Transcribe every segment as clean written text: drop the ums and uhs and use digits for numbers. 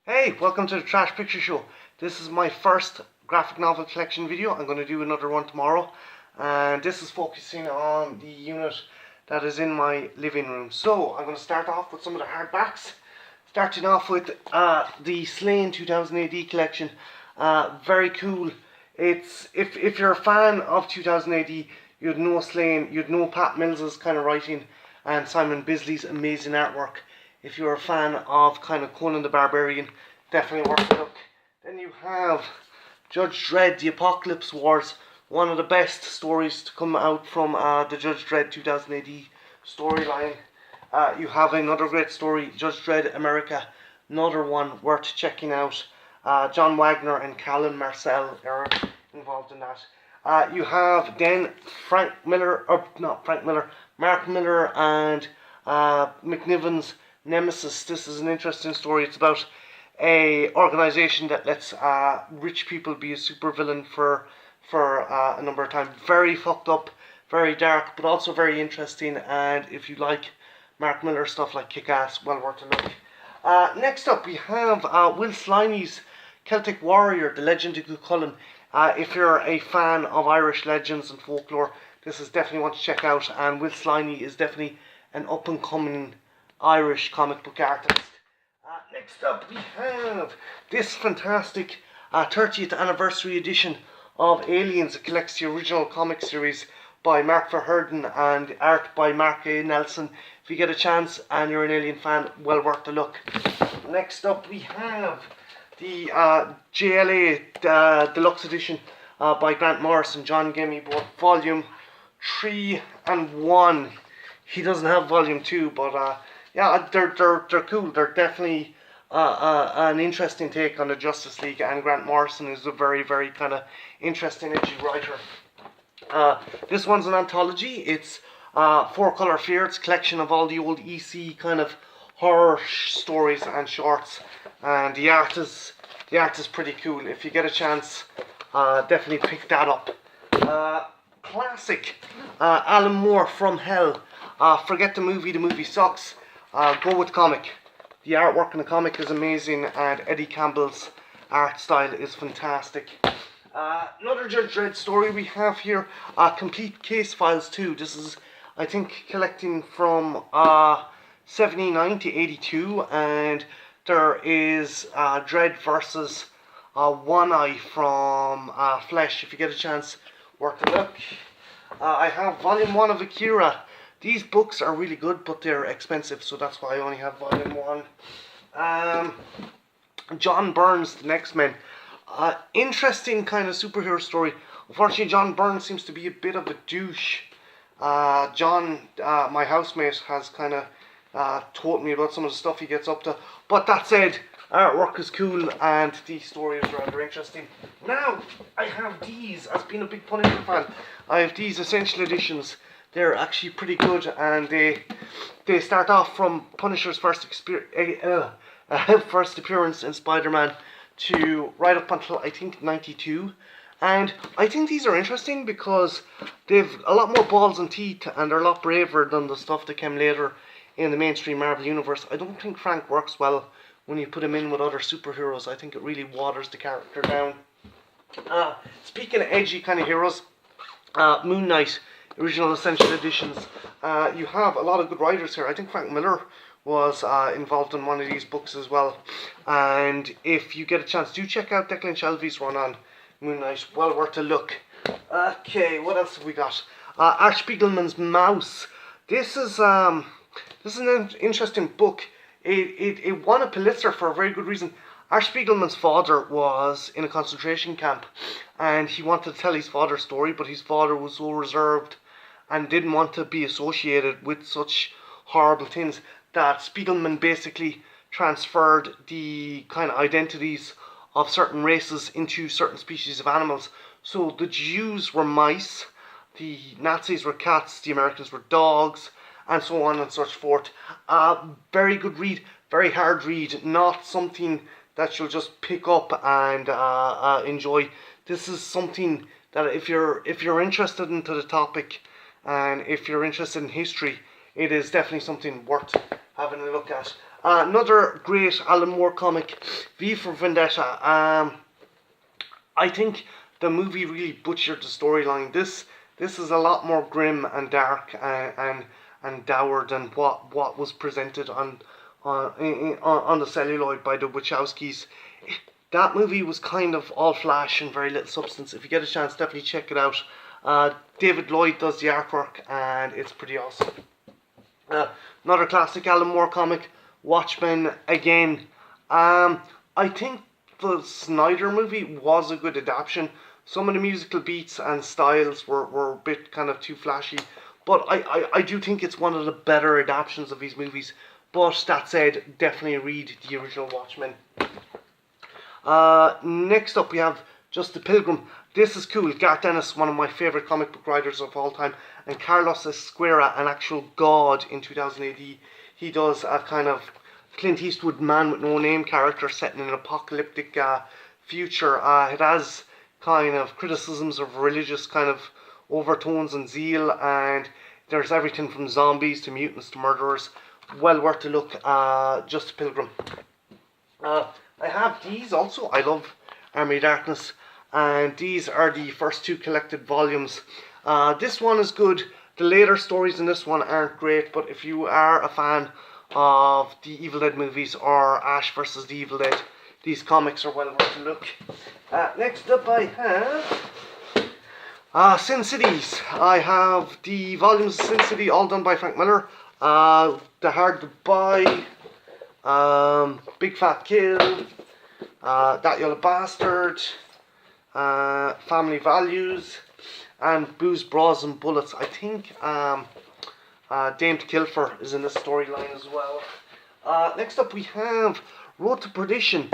Hey, welcome to the Trash Picture Show. This is my first graphic novel collection video. I'm going to do another one tomorrow. And this is focusing on the unit that is in my living room. So, I'm going to start off with some of the hardbacks. Starting off with the Slain 2000 AD collection. Very cool. It's if you're a fan of 2000 AD, you'd know Slain, you'd know Pat Mills's kind of writing and Simon Bisley's amazing artwork. If you're a fan of kind of Conan the Barbarian, definitely worth a look. Then you have Judge Dredd, The Apocalypse Wars, one of the best stories to come out from the Judge Dredd 2000 AD storyline. You have another great story, Judge Dredd America, another one worth checking out. John Wagner and Callan Marcel are involved in that. You have then Mark Millar and McNiven's Nemesis. This is an interesting story. It's about a organization that lets rich people be a supervillain for a number of times. Very fucked up, very dark, but also very interesting. And if you like Mark Millar stuff like Kick-Ass, well worth a look. Next up, we have Will Sliney's Celtic Warrior, The Legend of Cuchulainn. If you're a fan of Irish legends and folklore, this is definitely one to check out. And Will Sliney is definitely an up-and-coming Irish comic book artist. Next up, we have this fantastic 30th anniversary edition of Aliens. It collects the original comic series by Mark Verheerden and art by Mark A. Nelson. If you get a chance and you're an Alien fan, well worth a look. Next up, we have the JLA Deluxe Edition by Grant Morris and John Gemme, both Volume 3 and 1. He doesn't have Volume 2, but yeah, they're cool. They're definitely an interesting take on the Justice League, and Grant Morrison is a very, very kind of interesting, edgy writer. This one's an anthology. It's Four Color Fear. It's a collection of all the old EC kind of horror stories and shorts, and the art is pretty cool. If you get a chance, definitely pick that up. Classic Alan Moore, From Hell. Forget the movie sucks. Go with comic. The artwork in the comic is amazing, and Eddie Campbell's art style is fantastic. Another Judge Dredd story we have here, Complete Case Files 2. This is, I think, collecting from 79 to 82, and there is Dredd versus One Eye from Flesh. If you get a chance, worth a look. I have Volume 1 of Akira. These books are really good, but they're expensive, so that's why I only have Volume 1. John Byrne's The Next Men. Interesting kind of superhero story. Unfortunately, John Byrne seems to be a bit of a douche. John, my housemate, has kind of told me about some of the stuff he gets up to. But that said, artwork is cool, and the story is rather interesting. Now, I have these. As being a big Punisher fan, I have these Essential Editions. They're actually pretty good, and they start off from Punisher's first appearance in Spider-Man to right up until, I think, 92. And I think these are interesting because they've a lot more balls and teeth, and they're a lot braver than the stuff that came later in the mainstream Marvel Universe. I don't think Frank works well when you put him in with other superheroes. I think it really waters the character down. Speaking of edgy kind of heroes, Moon Knight, original Essential Editions. You have a lot of good writers here. I think Frank Miller was involved in one of these books as well. And if you get a chance, do check out Declan Shelby's run on Moon Knight. Well worth a look. Okay, what else have we got? Art Spiegelman's Mouse. This is an interesting book. It won a Pulitzer for a very good reason. Art Spiegelman's father was in a concentration camp, and he wanted to tell his father's story, but his father was so reserved and didn't want to be associated with such horrible things that Spiegelman basically transferred the kind of identities of certain races into certain species of animals. So the Jews were mice, the Nazis were cats, the Americans were dogs, and so on and such forth. Very good read, very hard read, not something that you'll just pick up and enjoy. This is something that if you're interested into the topic, and if you're interested in history, it is definitely something worth having a look at. Another great Alan Moore comic, V for Vendetta. I think the movie really butchered the storyline. This is a lot more grim and dark and dour than what was presented on the celluloid by the Wachowskis. That movie was kind of all flash and very little substance. If you get a chance, definitely check it out. David Lloyd does the artwork, and it's pretty awesome. Another classic Alan Moore comic, Watchmen again. I think the Snyder movie was a good adaptation. Some of the musical beats and styles were a bit kind of too flashy, but I do think it's one of the better adaptations of these movies. But that said, definitely read the original Watchmen. Next up we have Just the Pilgrim. This is cool. Garth Ennis, one of my favourite comic book writers of all time, and Carlos Esquera, an actual god in 2000 AD. He does a kind of Clint Eastwood man with no name character set in an apocalyptic future. It has kind of criticisms of religious kind of overtones and zeal, and there's everything from zombies to mutants to murderers. Well worth a look. Just a Pilgrim. I have these also. I love Army of Darkness, and these are the first two collected volumes. This one is good. The later stories in this one aren't great, but if you are a fan of the Evil Dead movies or Ash vs. the Evil Dead, these comics are well worth a look. Next up I have Sin Cities. I have the volumes of Sin City all done by Frank Miller. The Hard Goodbye, Big Fat Kill, That Yellow Bastard, Family Values, and Booze, Bras and Bullets. I think Dame to Kill For is in this storyline as well. Next up we have Road to Perdition.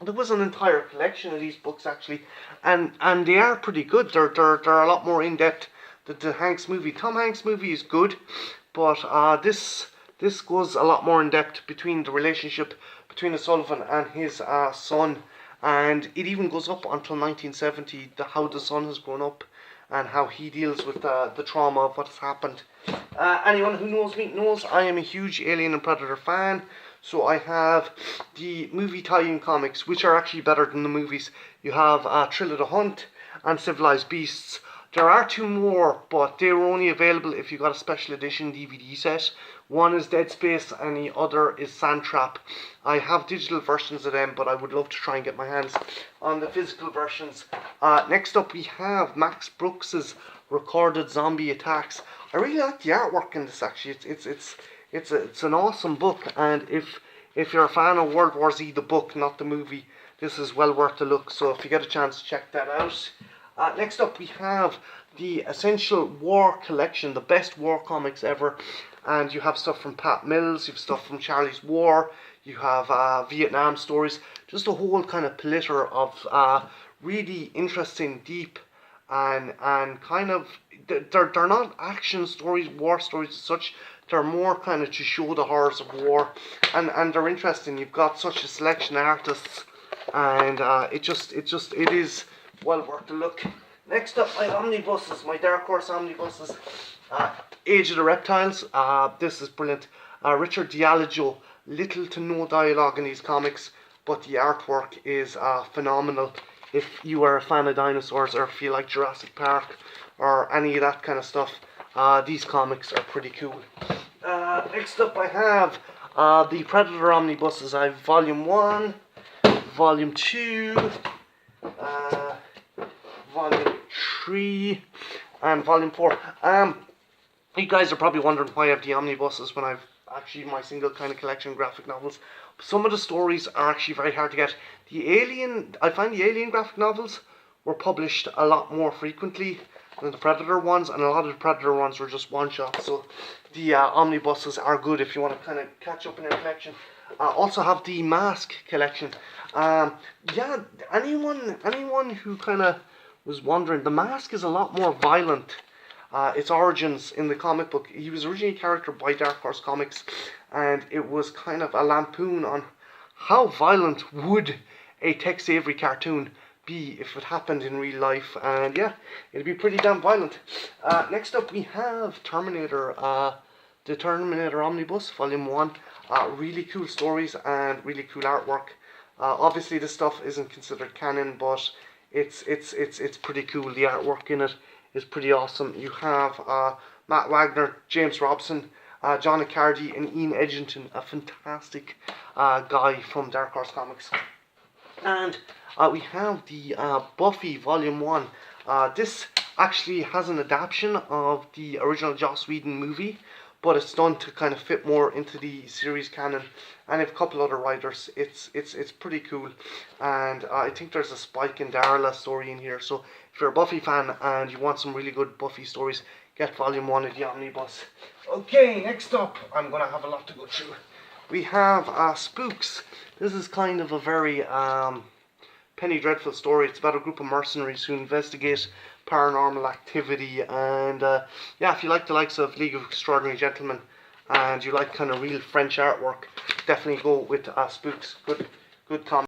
There was an entire collection of these books actually, and they are pretty good. They're a lot more in depth than the Hanks movie. Tom Hanks movie is good, but this goes a lot more in depth between the relationship between Sullivan and his son, and it even goes up until 1970. How the son has grown up and how he deals with the trauma of what has happened. Anyone who knows me knows I am a huge Alien and Predator fan. So I have the movie tie-in comics, which are actually better than the movies. You have Thrill of the Hunt and Civilized Beasts. There are two more, but they were only available if you got a special edition DVD set. One is Dead Space and the other is Sandtrap. I have digital versions of them, but I would love to try and get my hands on the physical versions. Next up we have Max Brooks's Recorded Zombie Attacks. I really like the artwork in this actually. It's an awesome book, and if you're a fan of World War Z, the book, not the movie, this is well worth a look. So if you get a chance, check that out. Next up, we have the Essential War Collection, the best war comics ever, and you have stuff from Pat Mills, you have stuff from Charlie's War, you have Vietnam stories, just a whole kind of plitter of really interesting, deep, and kind of they're not action stories, war stories as such. They're more kind of to show the horrors of war, and they're interesting. You've got such a selection of artists, and it is well worth a look. Next up, my omnibuses, my Dark Horse omnibuses. Age of the Reptiles. This is brilliant. Richard Diallo, little to no dialogue in these comics, but the artwork is phenomenal. If you are a fan of dinosaurs or feel like Jurassic Park or any of that kind of stuff, these comics are pretty cool. Next up I have the Predator omnibuses. I have Volume 1, Volume 2, Volume 3, and Volume 4. You guys are probably wondering why I have the omnibuses when I've actually my single kind of collection of graphic novels. Some of the stories are actually very hard to get. I find the Alien graphic novels were published a lot more frequently than the Predator ones, and a lot of the Predator ones were just one-shots, so the omnibuses are good if you want to kind of catch up in your collection. Also have the Mask collection. Yeah, anyone who kind of was wondering, the Mask is a lot more violent. Its origins in the comic book, he was originally a character by Dark Horse Comics, and it was kind of a lampoon on how violent would a Tex Avery cartoon be if it happened in real life, and yeah, it'd be pretty damn violent. Next up we have Terminator, the Terminator Omnibus, Volume 1. Really cool stories and really cool artwork. Obviously, this stuff isn't considered canon, but it's pretty cool. The artwork in it is pretty awesome. You have Matt Wagner, James Robson, John Accardi, and Ian Edginton, a fantastic guy from Dark Horse Comics. And we have the Buffy Volume 1. This actually has an adaptation of the original Joss Whedon movie, but it's done to kind of fit more into the series canon, and if a couple other writers. It's pretty cool, and I think there's a Spike and Darla story in here. So if you're a Buffy fan and you want some really good Buffy stories, get Volume 1 of the Omnibus. Okay, next up, I'm gonna have a lot to go through. We have Spooks. This is kind of a very Penny Dreadful story. It's about a group of mercenaries who investigate paranormal activity, and yeah, if you like the likes of League of Extraordinary Gentlemen and you like kind of real French artwork, definitely go with Spooks. Good comic.